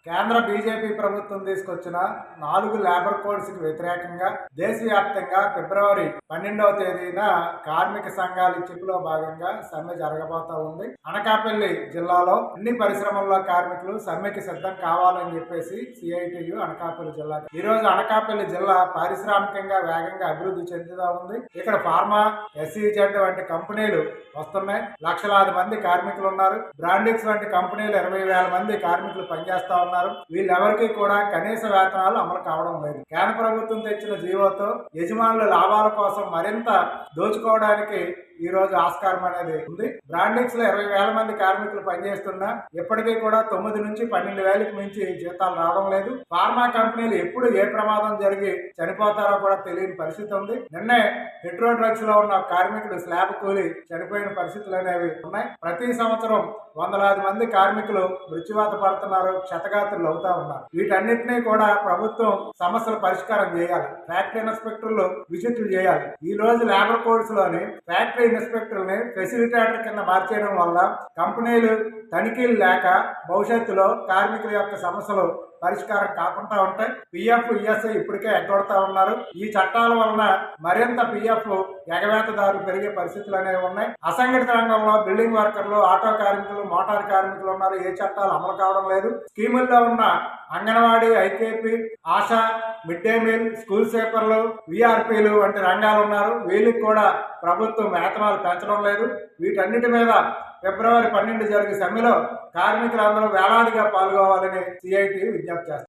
కేంద్ర బీజేపీ ప్రభుత్వం తీసుకొచ్చిన 4 లేబర్ కోడ్స్ కి వ్యతిరేకంగా దేశవ్యాప్తంగా ఫిబ్రవరి 12వ తేదీన కార్మిక సంఘాల చిప్పులో భాగంగా సమ్మె జరగబోతా ఉంది. అనకాపల్లి జిల్లాలో అన్ని పరిశ్రమల్లో కార్మికులు సమ్మెకి సిద్ధం కావాలని చెప్పేసి సిఐటియు అనకాపల్లి జిల్లా ఈ రోజు అనకాపల్లి జిల్లా పారిశ్రామికంగా వేగంగా అభివృద్ధి చెందుతా ఉంది. ఇక్కడ ఫార్మా, SEZ వంటి కంపెనీలు వస్తున్నాయి. లక్షలాది మంది కార్మికులు ఉన్నారు. బ్రాండిక్స్ వంటి కంపెనీలు 20,000 మంది కార్మికులు పనిచేస్తా ఉన్నారు. వీళ్ళెవరికి కూడా కనీస వేతనాలు అమలు కావడం లేదు. కేంద్ర ప్రభుత్వం తెచ్చిన జీవోతో యజమానుల లాభాల కోసం మరింత దోచుకోవడానికి ఈ రోజు ఆస్కారం అనేది ఉంది. బ్రాండిక్స్ లో 20,000 మంది కార్మికులు పనిచేస్తున్నా ఇప్పటికీ కూడా 9 నుంచి 12,000కి మించి జీతాలు రావడం లేదు. ఫార్మా కంపెనీలు ఎప్పుడు ఏ ప్రమాదం జరిగి చనిపోతారో కూడా తెలియని పరిస్థితి ఉంది. నిన్నే హెట్రో డ్రగ్స్ లో ఉన్న కార్మికుడు స్లాబ్ కూలి చనిపోయిన పరిస్థితులు అనేవి ఉన్నాయి. ప్రతి సంవత్సరం వందలాది మంది కార్మికులు మృత్యువాత పడుతున్నారు, క్షతగాత్రులు అవుతా ఉన్నారు. వీటన్నిటినీ కూడా ప్రభుత్వం సమస్యల పరిష్కారం చేయాలి. ఫ్యాక్టరీ ఇన్స్పెక్టర్లు విజిట్లు చేయాలి. ఈ రోజు లేబర్ కోడ్స్ లోని ఫ్యాక్టరీ ఇన్స్పెక్టర్ని ఫెసిలిటేటర్ కింద మార్చేయడం వల్ల కంపెనీలు తనిఖీలు లేక భవిష్యత్తులో కార్మికుల యొక్క సమస్యలు పరిష్కారం కాకుండా ఉంటాయి. PF, ESI ఇప్పటికే ఎగ్గొడతా ఉన్నారు. ఈ చట్టాల వలన మరింత PF ఎగవేతదారులు పెరిగే పరిస్థితులు అనేవి ఉన్నాయి. అసంఘటిత రంగంలో బిల్డింగ్ వర్కర్లు, ఆటో కార్మికులు, మోటార్ కార్మికులు ఉన్నారు. ఏ చట్టాలు అమలు కావడం లేదు. స్కీముల్లో ఉన్న anganwadi, IKP, ASHA, mid day meal, school సేపర్లు, VRPలు వంటి రంగాలు ఉన్నారు. వీళ్ళకి కూడా ప్రభుత్వం వేతనాలు పెంచడం లేదు. వీటన్నిటి మీద ఫిబ్రవరి 12 జరిగే సమ్మెలో కార్మికులందరూ వేలాదిగా పాల్గొవాలని CIT విజ్ఞప్తి చేస్తారు.